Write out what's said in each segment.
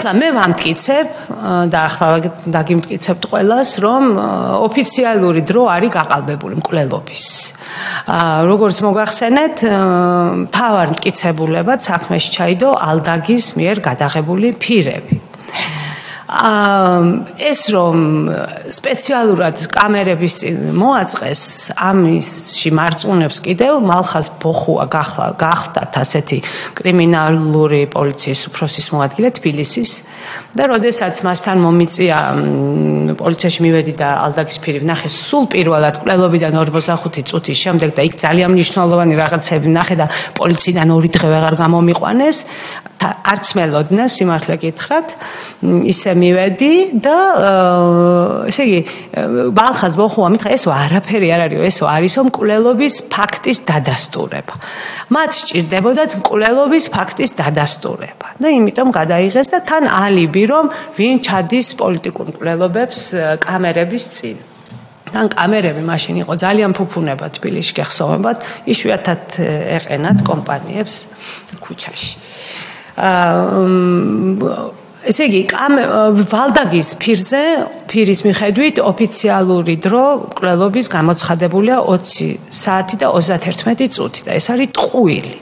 ეხლა მე ვამტკიცებ და ახლა დაგიმტკიცებთ ყველას, რომ ოფიციალური დრო არის გაყალბებული მკვლელობის. როგორც მოგახსენეთ, მთავარ მტკიცებულებად საქმეში ჩაიდო ალდაგის მიერ გადაღებული ფირები. ეს რომ სპეციალურად კამერების წინ მოაწყეს, ამისში მარწუნებს კიდევ მალხაზ ბოხუა გახდათ ასეთი კრიმინალური პოლიციის უფროსის მოადგილე თბილისის და როდესაც მასთან მომიწია პოლიციაში მივედი და ალდაგის ფირი ვნახე სულ პირველად მკვლელობიდან 45 წუთის შემდეგ და იქ ძალიან მნიშვნელოვანი რაღაცები ვნახე და პოლიციიდან 2 დღე ვეღარ გამომიყვანეს, არც მელოდნენ სიმართლე გითხრათ, ისე მივედი და ესე იგი ბალხაზ ბოხუა მითხრა ეს არაფერი არ არისო, ეს არისო მკვლელობის ფაქტის დადასტურება. მათ სჭირდებოდათ მკვლელობის ფაქტის დადასტურება და იმიტომ გადაიღეს და თან ალიბი რომ ვინ ჩადის პოლიტიკურ მკვლელობებს კამერების წინ. თან კამერები მაშინ იყო ძალიან ფუფუნება თბილისში გეხსოვებათ, იშვიათად ეყენათ კომპანიებს ქუჩაში. ესე იგი, ვალდაგის ფირის მიხედვით ოფიციალური დრო მკვლელობის გამოცხადებულია 20 საათი და 31 წუთი და ეს არის ტყუილი.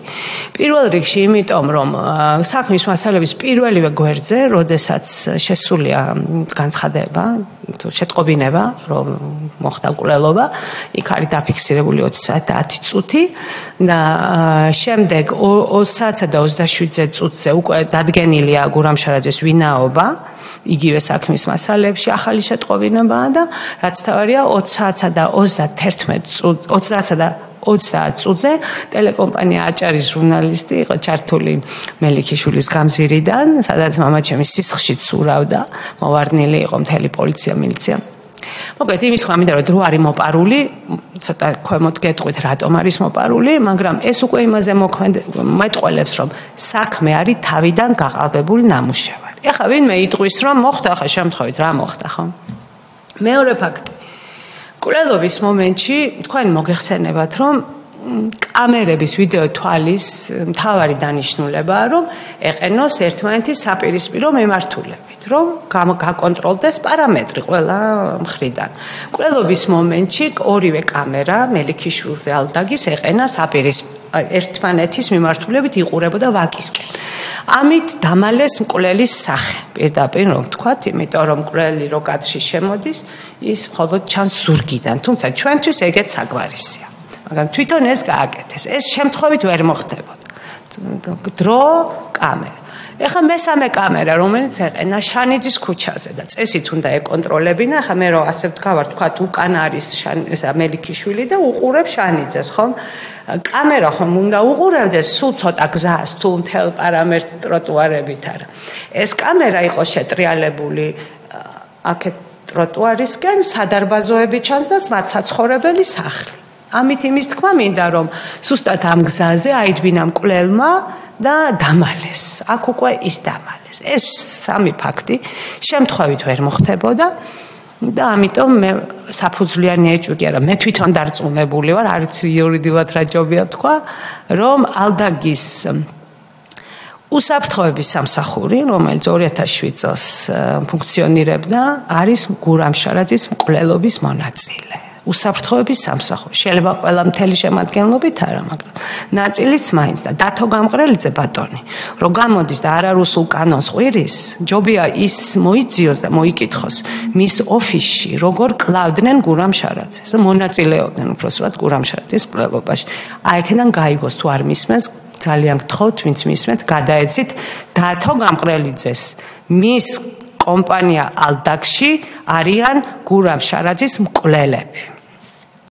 პირველ რიგში იმიტომ, რომ საქმის მასალების პირველივე გვერდზე, როდესაც შესულია განცხადება, შეტყობინება, რომ მოხდა მკვლელობა, იქ არის დაფიქსირებული 20 საათი და 10 წუთი და შემდეგ 20 საათსა და 27 წუთზე უკვე დადგენილია გურამშარაძის ვინაობა იგივე საქმის მასალებში ახალი შეტყობინებაა და რაც თავარია 20 საათსა და 30 წუთზე ტელეკომპანია აჭარის ჟურნალისტი იყო ჩართული მელიქიშვილის გამზირიდან, სადაც მამაჩემის სისხლშიც ურავდა, მოვარდნილი იყო მთელი პოლიცია, მილიცია. მოკლედ იმის ხო ამინდა რომ დრო არის მოპარული, ცოტა ქვემოთ გეტყვით რატომ არის მოპარული, მაგრამ ეს უკვე იმაზე მეტყველებს რომ საქმე არის თავიდან გაყალბებული ნამუშევარი. ეხლა ვინმე იტყვის რომ მოხდა ახლა შემთხვევით რა მოხდა ხო? მეორე ფაქტი. მკვლელობის მომენტში თქვენ მოგეხსენებათ რომ კამერების ვიდეო თვალის მთავარი დანიშნულებაა რომ ეყენოს ერთმანეთის საპირისპირო მიმართულებით, რომ გაკონტროლდეს პარამეტრი ყველა მხრიდან. მკვლელობის მომენტში ორივე კამერა მელიქიშვილზე ალდაგის ეყენა ერთმანეთის მიმართულებით იყურებოდა ვაკისკენ. ამით დამალეს მკვლელის სახე. პირდაპირ რომ ვთქვათ, იმიტომ რომ მკვლელი რო კადრში შემოდის, ის მხოლოდ ჩანს ზურგიდან, თუმცა ჩვენთვის ეგეც საგვარისია. მაგრამ თვითონ ეს გააკეთეს. ეს შემთხვევით ვერ მოხდებოდა. დრო, კამერა. ეხლა მესამე კამერა, რომელიც ეყენა შანიძის ქუჩაზე და წესით უნდა ეკონტროლებინა, ახლა მე რო ასე ვთქვათ, უკან არის მელიქიშვილი და უყურებს შანიძეს, ხომ? კამერა ხომ უნდა უყურებდეს სულ ცოტა გზას, თუ მთელ პარამეტრს ტროტუარებით არა. ეს კამერა იყო შეტრიალებული აქეთ ტროტუარისკენ, სადარბაზოები ჩანს და საცხოვრებელი სახლი. ამით იმის თქმა მინდა რომ სუსტად ამ გზაზე აიძბინა მკვლელმა და დამალეს. აქ უკვე ის დამალეს. ეს სამი ფაქტი შემთხვევით ვერ მოხდებოდა და ამიტომ მე საფუძვლიანი ეჭვი არა, მე თვითონ დარწმუნებული ვარ, არც იურიდიულად რა ჯობია თქვა, რომ ალდაგის უსაფრთხოების სამსახური, რომელიც 2007 წელს ფუნქციონირებდა, არის გურამშარაძის მკვლელობის მონაწილე. უსაფრთხოების სამსახური. შეიძლება ყველა მთელი შემადგენლობით არა, მაგრამ ნაწილიც მაინც და დათო გამყრელიძე ბატონი, რომ გამოდის და არარუსულ კანონს ყვირის, ჯობია ის მოიძიოს და მოიკითხოს მის ოფისში, როგორ კლავდნენ გურამშარაძეს და მონაწილეობდნენ უბრალოდ გურამშარაძის მკვლელობაში. აი აქედან გაიგოს თუ არ მისმენს, ძალიან გთხოვთ, ვინც მისმენთ, გადაეცით დათო გამყრელიძეს. მის კომპანია ალდაგში არიან გურამშარაძის მკვლელები.